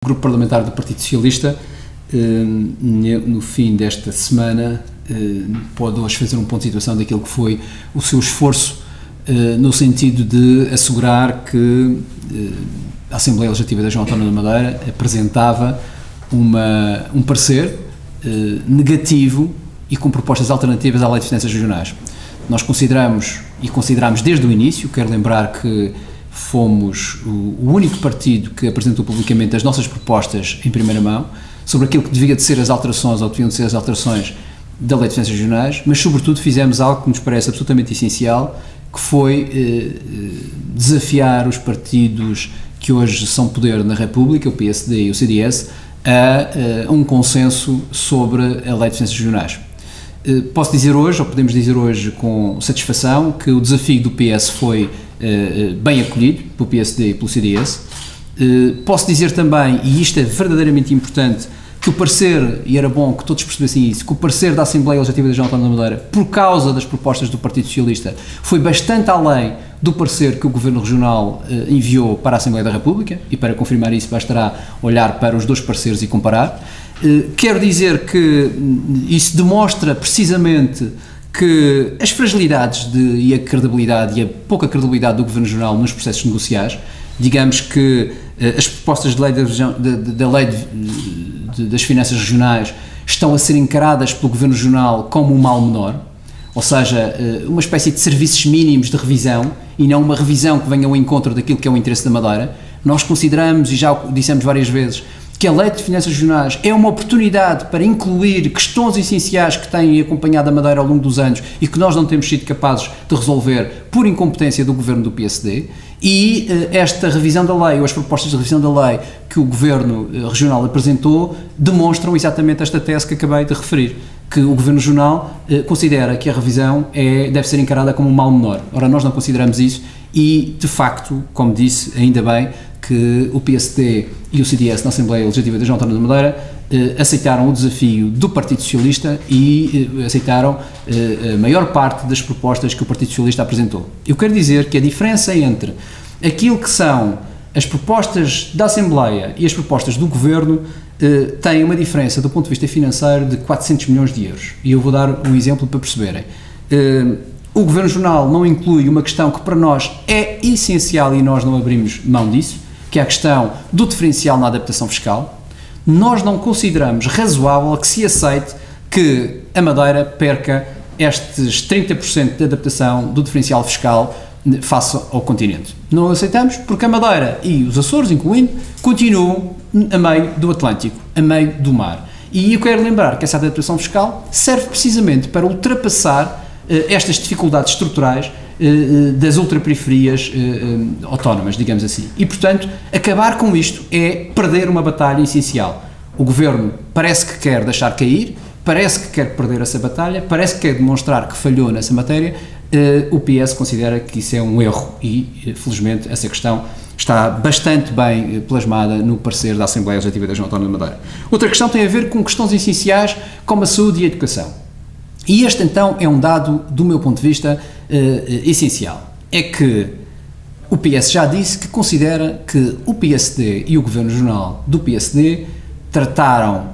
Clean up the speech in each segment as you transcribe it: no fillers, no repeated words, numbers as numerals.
O Grupo Parlamentar do Partido Socialista, no fim desta semana, pode hoje fazer um ponto de situação daquilo que foi o seu esforço no sentido de assegurar que a Assembleia Legislativa da Região Autónoma da Madeira apresentava um parecer negativo e com propostas alternativas à Lei de Finanças Regionais. Nós consideramos desde o início, quero lembrar que fomos o único partido que apresentou publicamente as nossas propostas em primeira mão sobre aquilo que devia de ser as alterações ou deviam de ser as alterações da Lei de Finanças Regionais, mas sobretudo fizemos algo que nos parece absolutamente essencial, que foi desafiar os partidos que hoje são poder na República, o PSD e o CDS, a um consenso sobre a Lei de Finanças Regionais. Posso dizer hoje, ou podemos dizer hoje com satisfação, que o desafio do PS foi bem acolhido pelo PSD e pelo CDS. Posso dizer também, e isto é verdadeiramente importante, que o parecer, e era bom que todos percebessem isso, que o parecer da Assembleia Legislativa da Região Autónoma da Madeira, por causa das propostas do Partido Socialista, foi bastante além do parecer que o Governo Regional enviou para a Assembleia da República, e para confirmar isso bastará olhar para os dois pareceres e comparar. Quero dizer que isso demonstra precisamente que as fragilidades e a credibilidade e a pouca credibilidade do Governo Regional nos processos negociais, digamos que as propostas de lei da lei das finanças regionais estão a ser encaradas pelo Governo Regional como um mal menor, ou seja, uma espécie de serviços mínimos de revisão e não uma revisão que venha ao encontro daquilo que é o interesse da Madeira. Nós consideramos, e já o dissemos várias vezes, que a Lei de Finanças Regionais é uma oportunidade para incluir questões essenciais que têm acompanhado a Madeira ao longo dos anos e que nós não temos sido capazes de resolver por incompetência do Governo do PSD, e esta revisão da lei, ou as propostas de revisão da lei que o Governo Regional apresentou, demonstram exatamente esta tese que acabei de referir, que o Governo Regional considera que a revisão deve ser encarada como um mal menor. Ora, nós não consideramos isso e, de facto, como disse, ainda bem que o PSD e o CDS na Assembleia Legislativa da Região Autónoma da Madeira aceitaram o desafio do Partido Socialista e aceitaram a maior parte das propostas que o Partido Socialista apresentou. Eu quero dizer que a diferença entre aquilo que são as propostas da Assembleia e as propostas do Governo tem uma diferença do ponto de vista financeiro de 400 milhões de euros. E eu vou dar um exemplo para perceberem. O Governo Regional não inclui uma questão que para nós é essencial e nós não abrimos mão disso, que é a questão do diferencial na adaptação fiscal. Nós não consideramos razoável que se aceite que a Madeira perca estes 30% de adaptação do diferencial fiscal face ao continente. Não aceitamos porque a Madeira e os Açores, incluindo, continuam a meio do Atlântico, a meio do mar. E eu quero lembrar que essa adaptação fiscal serve precisamente para ultrapassar estas dificuldades estruturais das ultraperiferias autónomas, digamos assim. E, portanto, acabar com isto é perder uma batalha essencial. O Governo parece que quer deixar cair, parece que quer perder essa batalha, parece que quer demonstrar que falhou nessa matéria. O PS considera que isso é um erro e, felizmente, essa questão está bastante bem plasmada no parecer da Assembleia Legislativa da Região Autónoma da Madeira. Outra questão tem a ver com questões essenciais como a saúde e a educação. E este, então, é um dado, do meu ponto de vista, essencial. É que o PS já disse que considera que o PSD e o Governo Regional do PSD trataram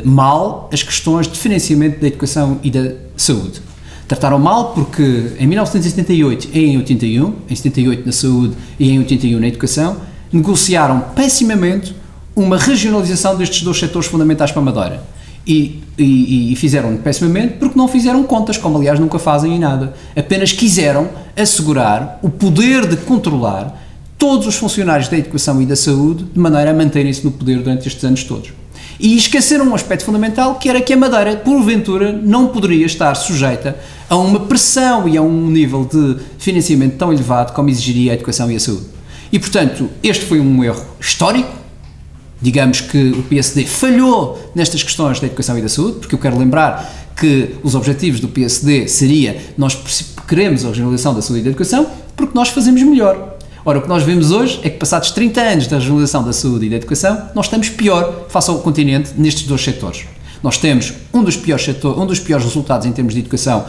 mal as questões de financiamento da educação e da saúde. Trataram mal porque em 1978 e em 81, em 78 na saúde e em 81 na educação, negociaram pessimamente uma regionalização destes dois setores fundamentais para a Madeira. E fizeram pessimamente porque não fizeram contas, como aliás nunca fazem em nada. Apenas quiseram assegurar o poder de controlar todos os funcionários da educação e da saúde de maneira a manterem-se no poder durante estes anos todos. E esqueceram um aspecto fundamental, que era que a Madeira, porventura, não poderia estar sujeita a uma pressão e a um nível de financiamento tão elevado como exigiria a educação e a saúde. E, portanto, este foi um erro histórico. Digamos que o PSD falhou nestas questões da educação e da saúde, porque eu quero lembrar que os objetivos do PSD seria, nós queremos a regionalização da saúde e da educação porque nós fazemos melhor. Ora, o que nós vemos hoje é que passados 30 anos da regionalização da saúde e da educação, nós estamos pior face ao continente nestes dois setores. Nós temos um dos piores resultados em termos de educação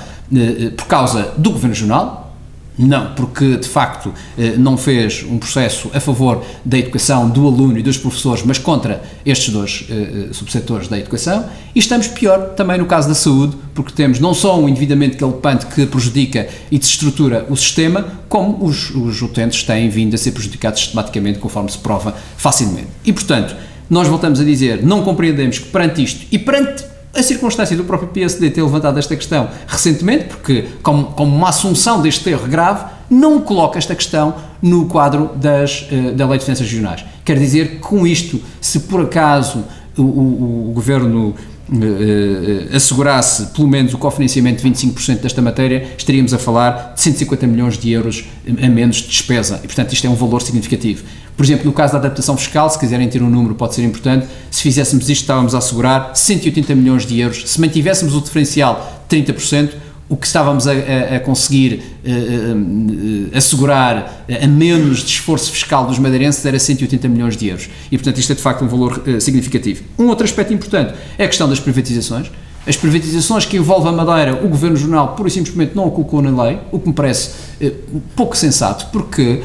por causa do Governo Regional, Não, porque de facto não fez um processo a favor da educação do aluno e dos professores, mas contra estes dois subsetores da educação, e estamos pior também no caso da saúde, porque temos não só um endividamento galopante que prejudica e desestrutura o sistema, como os utentes têm vindo a ser prejudicados sistematicamente, conforme se prova facilmente. E portanto, nós voltamos a dizer, não compreendemos que perante isto e perante a circunstância do próprio PSD ter levantado esta questão recentemente, porque como uma assunção deste erro grave, não coloca esta questão no quadro da Lei de Finanças Regionais. Quer dizer que com isto, se por acaso o Governo assegurasse pelo menos o cofinanciamento de 25% desta matéria, estaríamos a falar de 150 milhões de euros a menos de despesa, e portanto isto é um valor significativo. Por exemplo, no caso da adaptação fiscal, se quiserem ter um número pode ser importante, se fizéssemos isto estávamos a assegurar 180 milhões de euros, se mantivéssemos o diferencial de 30%, o que estávamos a conseguir assegurar a menos de esforço fiscal dos madeirenses era 180 milhões de euros. E, portanto, isto é de facto um valor significativo. Um outro aspecto importante é a questão das privatizações. As privatizações que envolvem a Madeira, o Governo Regional pura e simplesmente não o colocou na lei, o que me parece pouco sensato, porque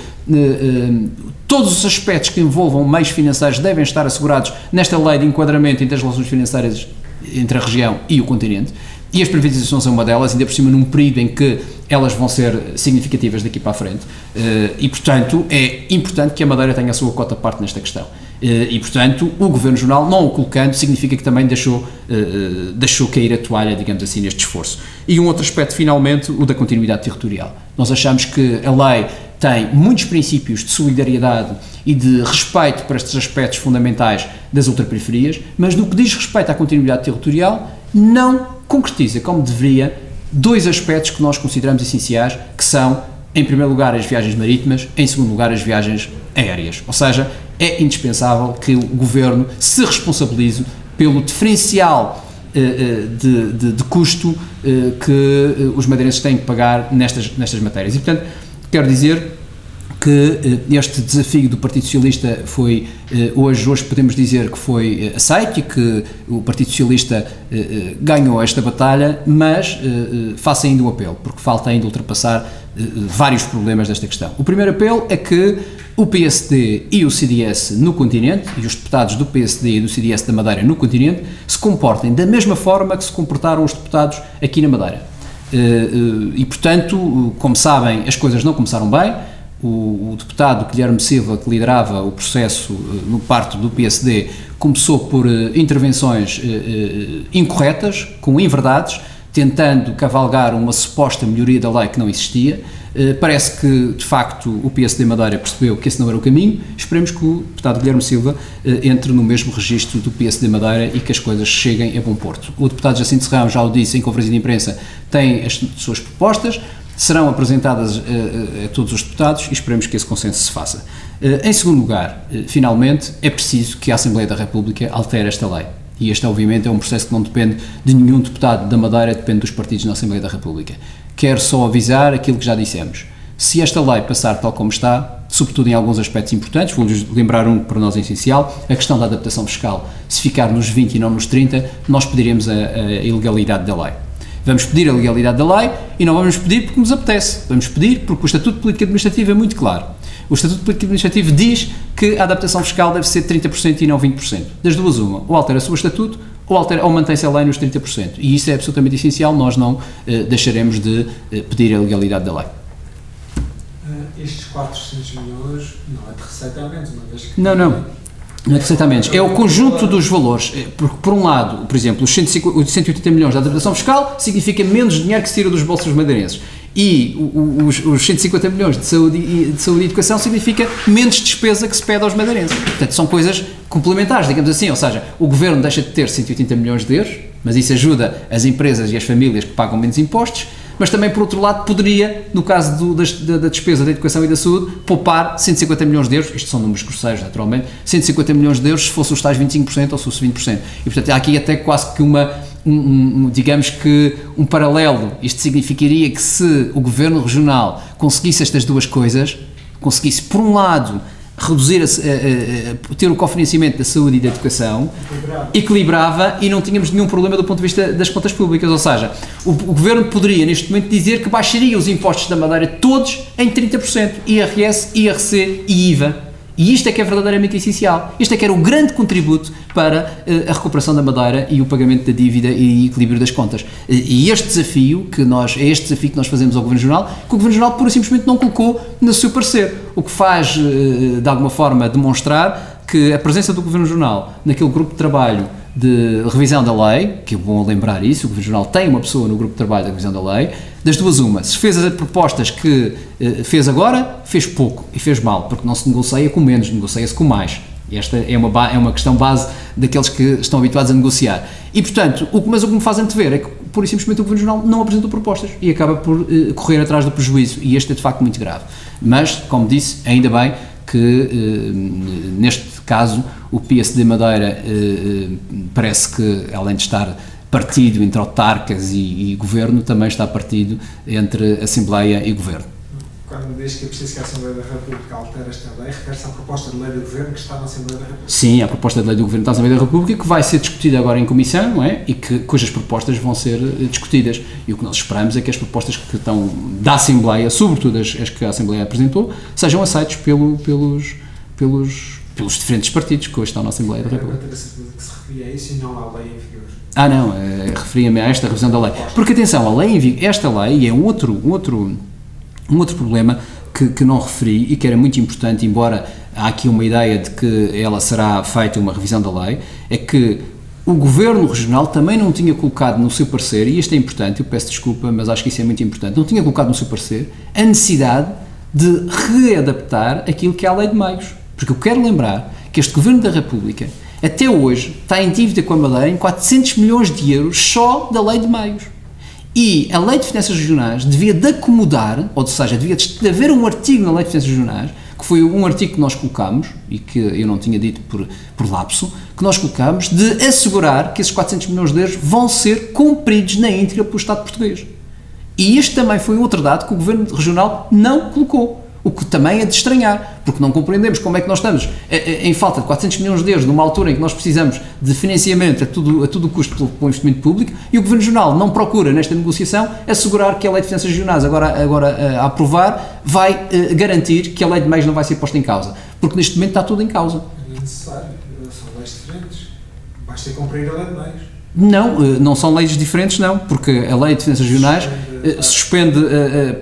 todos os aspectos que envolvam meios financeiros devem estar assegurados nesta lei de enquadramento entre as relações financeiras entre a região e o continente. E as privatizações são uma delas, ainda por cima num período em que elas vão ser significativas daqui para a frente, e portanto é importante que a Madeira tenha a sua cota à parte nesta questão, e portanto o Governo Regional não o colocando significa que também deixou cair a toalha, digamos assim, neste esforço. E um outro aspecto finalmente, o da continuidade territorial. Nós achamos que a lei tem muitos princípios de solidariedade e de respeito para estes aspectos fundamentais das ultraperiferias, mas no que diz respeito à continuidade territorial não concretiza, como deveria, dois aspectos que nós consideramos essenciais, que são, em primeiro lugar, as viagens marítimas, em segundo lugar, as viagens aéreas. Ou seja, é indispensável que o Governo se responsabilize pelo diferencial de custo que os madeirenses têm que pagar nestas matérias. E, portanto, quero dizer que este desafio do Partido Socialista foi, hoje podemos dizer que foi aceito e que o Partido Socialista ganhou esta batalha, mas faço ainda um apelo, porque falta ainda ultrapassar vários problemas desta questão. O primeiro apelo é que o PSD e o CDS no continente, e os deputados do PSD e do CDS da Madeira no continente, se comportem da mesma forma que se comportaram os deputados aqui na Madeira. E, portanto, como sabem, as coisas não começaram bem. O deputado Guilherme Silva, que liderava o processo no parte do PSD, começou por intervenções incorretas, com inverdades, tentando cavalgar uma suposta melhoria da lei que não existia. Parece que, de facto, o PSD Madeira percebeu que esse não era o caminho. Esperemos que o deputado Guilherme Silva entre no mesmo registro do PSD Madeira e que as coisas cheguem a bom porto. O deputado Jacinto Serrão já o disse em conferência de imprensa, tem as suas propostas, serão apresentadas a todos os deputados e esperemos que esse consenso se faça. Em segundo lugar, finalmente, é preciso que a Assembleia da República altere esta lei. E este, obviamente, é um processo que não depende de nenhum deputado da Madeira, depende dos partidos na Assembleia da República. Quero só avisar aquilo que já dissemos. Se esta lei passar tal como está, sobretudo em alguns aspectos importantes, vou-lhes lembrar um que para nós é essencial, a questão da adaptação fiscal, se ficar nos 20 e não nos 30, nós pediremos a ilegalidade da lei. Vamos pedir a legalidade da lei e não vamos pedir porque nos apetece. Vamos pedir porque o Estatuto de Política Administrativa é muito claro. O Estatuto de Política Administrativa diz que a adaptação fiscal deve ser 30% e não 20%. Das duas uma, ou altera-se o Estatuto ou mantém-se a lei nos 30%. E isso é absolutamente essencial, nós não deixaremos de pedir a legalidade da lei. Estes 400 milhões não é de receita a menos, uma vez que... Não é de receita a menos, é o conjunto dos valores, porque por um lado, por exemplo, os 180 milhões da adaptação fiscal significa menos dinheiro que se tira dos bolsos dos madeirenses, e os 150 milhões de saúde e educação significa menos despesa que se pede aos madeirenses. Portanto, são coisas complementares, digamos assim, ou seja, o Governo deixa de ter 180 milhões de euros, mas isso ajuda as empresas e as famílias que pagam menos impostos, mas também, por outro lado, poderia, no caso da despesa da educação e da saúde, poupar 150 milhões de euros, isto são números grosseiros, naturalmente, 150 milhões de euros se fosse os tais 25% ou se fosse 20%. E, portanto, há aqui até quase que digamos que um paralelo. Isto significaria que se o Governo Regional conseguisse estas duas coisas, conseguisse, por um lado, reduzir, ter o cofinanciamento da saúde e da educação, equilibrava e não tínhamos nenhum problema do ponto de vista das contas públicas, ou seja, o Governo poderia neste momento dizer que baixaria os impostos da Madeira todos em 30%, IRS, IRC e IVA. E isto é que é verdadeiramente essencial. Isto é que era o grande contributo para a recuperação da Madeira e o pagamento da dívida e equilíbrio das contas. E este desafio que nós fazemos ao Governo Regional, que o Governo Regional pura e simplesmente não colocou no seu parecer, o que faz, de alguma forma, demonstrar que a presença do Governo Regional naquele grupo de trabalho de revisão da lei, que é bom lembrar isso, o Governo Regional tem uma pessoa no grupo de trabalho de revisão da lei, das duas uma, se fez as propostas que fez agora, fez pouco e fez mal, porque não se negocia com menos, negocia-se com mais. Esta é uma questão base daqueles que estão habituados a negociar. E, portanto, mas o que me faz antever é que, pura e simplesmente, o Governo Regional não apresentou propostas e acaba por correr atrás do prejuízo, e este é, de facto, muito grave. Mas, como disse, ainda bem que, neste caso, o PSD Madeira parece que, além de estar partido entre autarcas e governo, também está partido entre Assembleia e Governo. Quando diz que é preciso que a Assembleia da República altere esta lei, refere-se à proposta de lei do Governo que está na Assembleia da República? Sim, a proposta de lei do Governo está na Assembleia da República, que vai ser discutida agora em comissão, não é? E cujas propostas vão ser discutidas. E o que nós esperamos é que as propostas que estão da Assembleia, sobretudo as que a Assembleia apresentou, sejam aceitas pelos diferentes partidos que hoje estão na Assembleia da República. Eu tenho a certeza que se referia a isso e não à lei em vigor. Não, referia-me a esta revisão da lei. Porque, atenção, esta lei é um outro problema que não referi e que era muito importante, embora há aqui uma ideia de que ela será feita uma revisão da lei, é que o Governo Regional também não tinha colocado no seu parecer, e isto é importante, eu peço desculpa, mas acho que isso é muito importante, não tinha colocado no seu parecer a necessidade de readaptar aquilo que é a Lei de Meios. Porque eu quero lembrar que este Governo da República, até hoje, está em dívida com a Madeira em 400 milhões de euros só da Lei de Meios. E a Lei de Finanças Regionais devia de acomodar, ou seja, devia de haver um artigo na Lei de Finanças Regionais, que foi um artigo que nós colocámos, e que eu não tinha dito por lapso, que nós colocámos, de assegurar que esses 400 milhões de euros vão ser cumpridos na íntegra pelo Estado português. E este também foi outro dado que o Governo Regional não colocou. O que também é de estranhar, porque não compreendemos como é que nós estamos em falta de 400 milhões de euros numa altura em que nós precisamos de financiamento a todo o custo pelo investimento público, e o Governo Regional não procura, nesta negociação, assegurar que a Lei de Finanças Regionais, agora a aprovar, vai garantir que a Lei de Meios não vai ser posta em causa, porque neste momento está tudo em causa. Não é necessário, são leis diferentes, basta cumprir a Lei de Meios. Não são leis diferentes, não, porque a Lei de Finanças Regionais suspende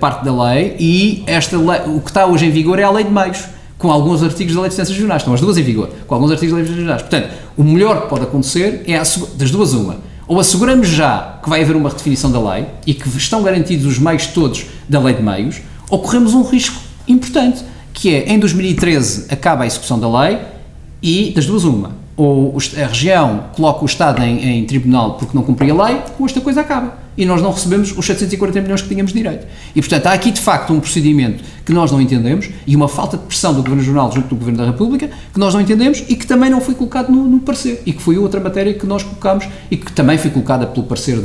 parte da lei, e esta lei, o que está hoje em vigor é a Lei de Meios, com alguns artigos da Lei de Finanças Regionais, estão as duas em vigor, com alguns artigos da Lei de Finanças Regionais. Portanto, o melhor que pode acontecer é, das duas uma, ou asseguramos já que vai haver uma redefinição da lei e que estão garantidos os meios todos da Lei de Meios, ou corremos um risco importante, que é, em 2013 acaba a execução da lei, e das duas uma, ou a região coloca o Estado em tribunal porque não cumpria a lei, ou esta coisa acaba. E nós não recebemos os 740 milhões que tínhamos direito. E, portanto, há aqui, de facto, um procedimento que nós não entendemos, e uma falta de pressão do Governo Regional junto do Governo da República, que nós não entendemos e que também não foi colocado no parecer. E que foi outra matéria que nós colocámos e que também foi colocada pelo parecer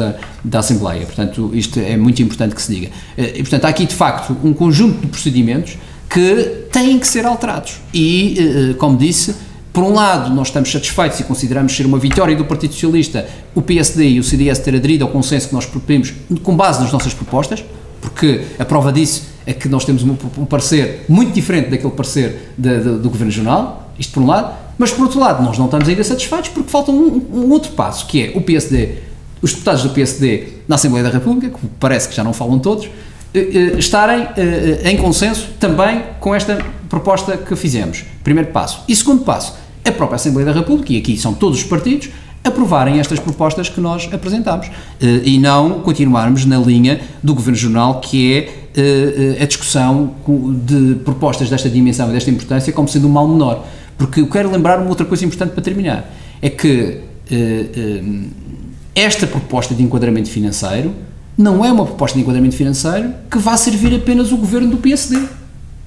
da Assembleia. Portanto, isto é muito importante que se diga. E, portanto, há aqui, de facto, um conjunto de procedimentos que têm que ser alterados. E, como disse, por um lado, nós estamos satisfeitos e consideramos ser uma vitória do Partido Socialista o PSD e o CDS ter aderido ao consenso que nós propomos com base nas nossas propostas, porque a prova disso é que nós temos um parecer muito diferente daquele parecer do Governo Regional, isto por um lado, mas por outro lado nós não estamos ainda satisfeitos porque falta um outro passo, que é o PSD, os deputados do PSD na Assembleia da República, que parece que já não falam todos, estarem em consenso também com esta proposta que fizemos. Primeiro passo. E segundo passo, a própria Assembleia da República, e aqui são todos os partidos, aprovarem estas propostas que nós apresentámos e não continuarmos na linha do Governo Regional, que é a discussão de propostas desta dimensão e desta importância como sendo um mal menor. Porque eu quero lembrar uma outra coisa importante para terminar, é que esta proposta de enquadramento financeiro não é uma proposta de enquadramento financeiro que vá servir apenas o governo do PSD.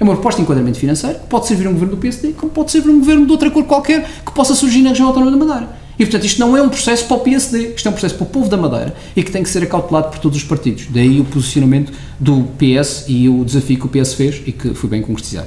É uma proposta de enquadramento financeiro que pode servir um governo do PSD, como pode servir um governo de outra cor qualquer que possa surgir na região autónoma da Madeira. E, portanto, isto não é um processo para o PSD, isto é um processo para o povo da Madeira e que tem que ser acautelado por todos os partidos. Daí o posicionamento do PS e o desafio que o PS fez e que foi bem concretizado.